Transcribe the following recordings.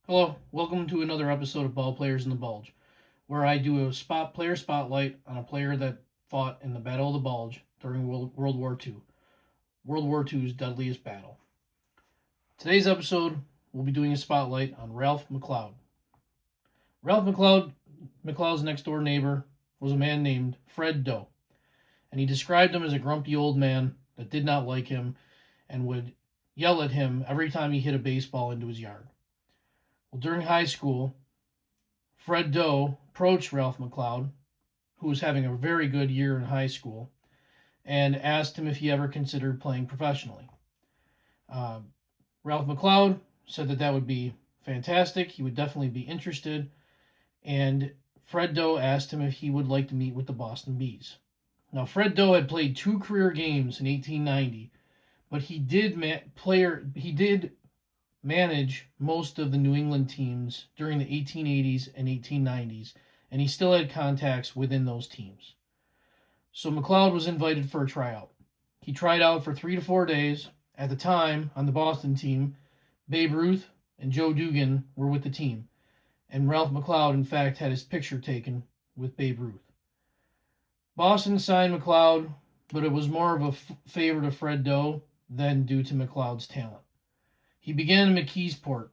Hello, welcome to another episode of Ballplayers in the Bulge, where I do a player spotlight on a player that fought in the Battle of the Bulge during World War II, World War II's deadliest battle. Today's episode, we'll be doing a spotlight on Ralph McLeod. McLeod's next door neighbor, was a man named Fred Doe, and he described him as a grumpy old man that did not like him and would yell at him every time he hit a baseball into his yard. Well, during high school, Fred Doe approached Ralph McLeod, who was having a very good year in high school, and asked him if he ever considered playing professionally. Ralph McLeod said that would be fantastic. He would definitely be interested. And Fred Doe asked him if he would like to meet with the Boston Bees. Now, Fred Doe had played 2 career games in 1890, but he did manage most of the New England teams during the 1880s and 1890s, and he still had contacts within those teams. So McLeod was invited for a tryout. He tried out for 3 to 4 days. At the time, on the Boston team, Babe Ruth and Joe Dugan were with the team, and Ralph McLeod, in fact, had his picture taken with Babe Ruth. Boston signed McLeod, but it was more of a favor to Fred Doe than due to McLeod's talent. He began in McKeesport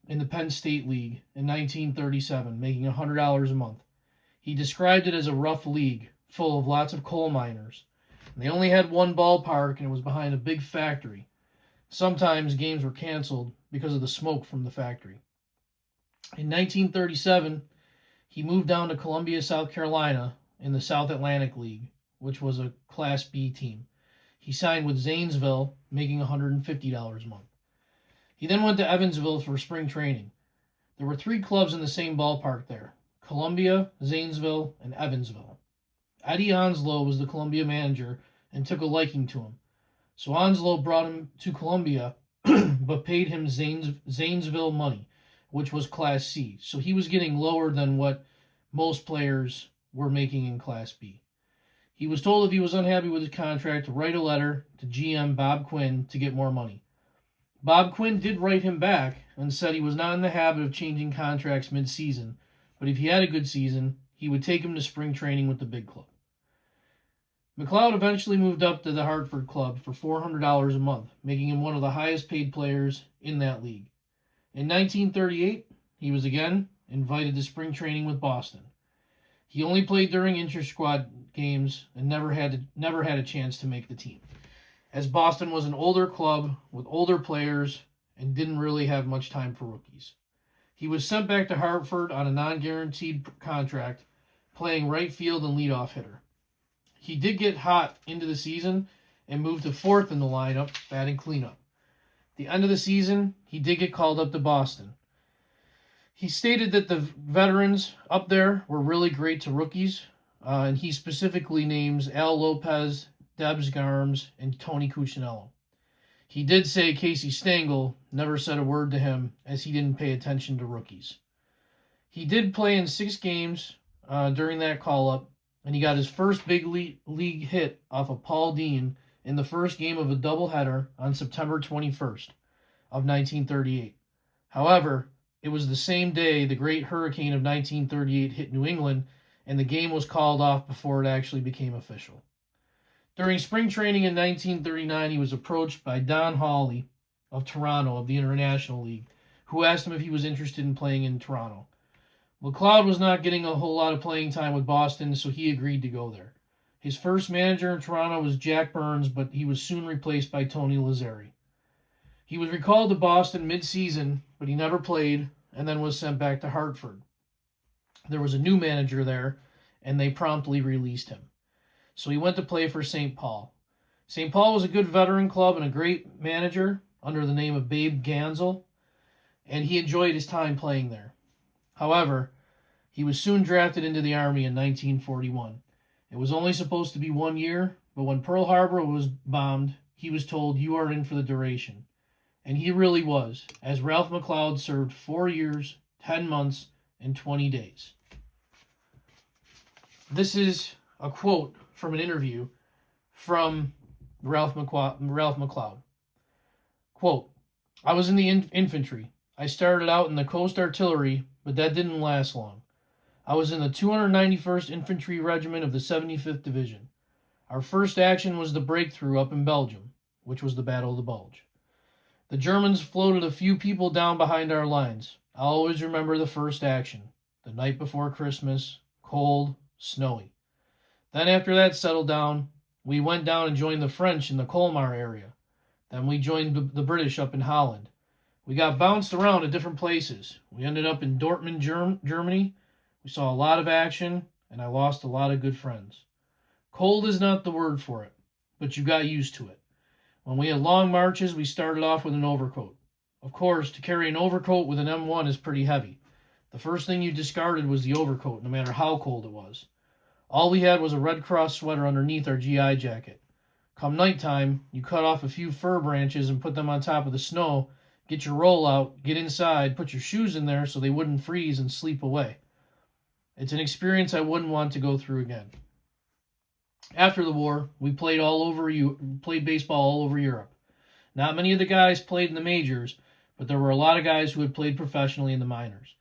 in the Penn State League in 1937, making $100 a month. He described it as a rough league, full of lots of coal miners. And they only had one ballpark, and it was behind a big factory. Sometimes games were canceled because of the smoke from the factory. In 1937, he moved down to Columbia, South Carolina, in the South Atlantic League, which was a Class B team. He signed with Zanesville, making $150 a month. He then went to Evansville for spring training. There were 3 clubs in the same ballpark there: Columbia, Zanesville, and Evansville. Eddie Onslow was the Columbia manager and took a liking to him. So Onslow brought him to Columbia, but paid him Zanesville money, which was Class C. So he was getting lower than what most players were making in Class B. He was told if he was unhappy with his contract to write a letter to GM Bob Quinn to get more money. Bob Quinn did write him back and said he was not in the habit of changing contracts mid-season, but if he had a good season, he would take him to spring training with the big club. McLeod eventually moved up to the Hartford club for $400 a month, making him one of the highest paid players in that league. In 1938, he was again invited to spring training with Boston. He only played during inter-squad games and never had a chance to make the team, as Boston was an older club with older players and didn't really have much time for rookies. He was sent back to Hartford on a non-guaranteed contract, playing right field and leadoff hitter. He did get hot into the season and moved to 4th in the lineup, batting cleanup. At the end of the season, he did get called up to Boston. He stated that the veterans up there were really great to rookies, and he specifically names Al Lopez, Debs Garms, and Tony Cuccinello. He did say Casey Stengel never said a word to him, as he didn't pay attention to rookies. He did play in 6 games during that call-up, and he got his first big league hit off of Paul Dean in the first game of a doubleheader on September 21st of 1938. However, it was the same day the Great Hurricane of 1938 hit New England, and the game was called off before it actually became official. During spring training in 1939, he was approached by Don Hawley of Toronto of the International League, who asked him if he was interested in playing in Toronto. McLeod was not getting a whole lot of playing time with Boston, so he agreed to go there. His first manager in Toronto was Jack Burns, but he was soon replaced by Tony Lazzeri. He was recalled to Boston mid-season, but he never played, and then was sent back to Hartford. There was a new manager there, and they promptly released him. So he went to play for St. Paul. St. Paul was a good veteran club and a great manager under the name of Babe Gansel, and he enjoyed his time playing there. However, he was soon drafted into the Army in 1941. It was only supposed to be 1 year, but when Pearl Harbor was bombed, he was told, "You are in for the duration." And he really was, as Ralph McLeod served 4 years, 10 months, and 20 days. This is a quote from an interview from Ralph McLeod. Quote, "I was in the infantry. I started out in the Coast Artillery, but that didn't last long. I was in the 291st Infantry Regiment of the 75th Division. Our first action was the breakthrough up in Belgium, which was the Battle of the Bulge. The Germans floated a few people down behind our lines. I'll always remember the first action, the night before Christmas, cold, snowy. Then after that settled down, we went down and joined the French in the Colmar area. Then we joined the British up in Holland. We got bounced around at different places. We ended up in Dortmund, Germany. We saw a lot of action, and I lost a lot of good friends. Cold is not the word for it, but you got used to it. When we had long marches, we started off with an overcoat. Of course, to carry an overcoat with an M1 is pretty heavy. The first thing you discarded was the overcoat, no matter how cold it was. All we had was a Red Cross sweater underneath our GI jacket. Come nighttime, you cut off a few fir branches and put them on top of the snow, get your roll out, get inside, put your shoes in there so they wouldn't freeze, and sleep away. It's an experience I wouldn't want to go through again. After the war, we played baseball all over Europe. Not many of the guys played in the majors, but there were a lot of guys who had played professionally in the minors.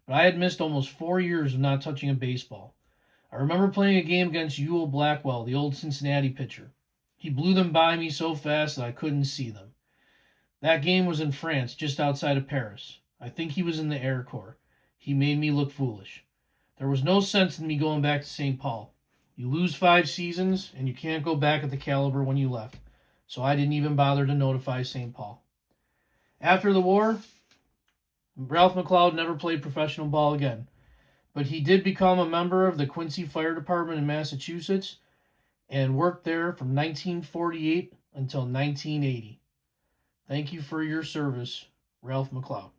But I had missed almost 4 years of not touching a baseball. I remember playing a game against Ewell Blackwell, the old Cincinnati pitcher. He blew them by me so fast that I couldn't see them. That game was in France, just outside of Paris. I think he was in the Air Corps. He made me look foolish. There was no sense in me going back to St. Paul. You lose 5 seasons, and you can't go back at the caliber when you left. So I didn't even bother to notify St. Paul. After the war, Ralph McLeod never played professional ball again. But he did become a member of the Quincy Fire Department in Massachusetts and worked there from 1948 until 1980. Thank you for your service, Ralph McLeod.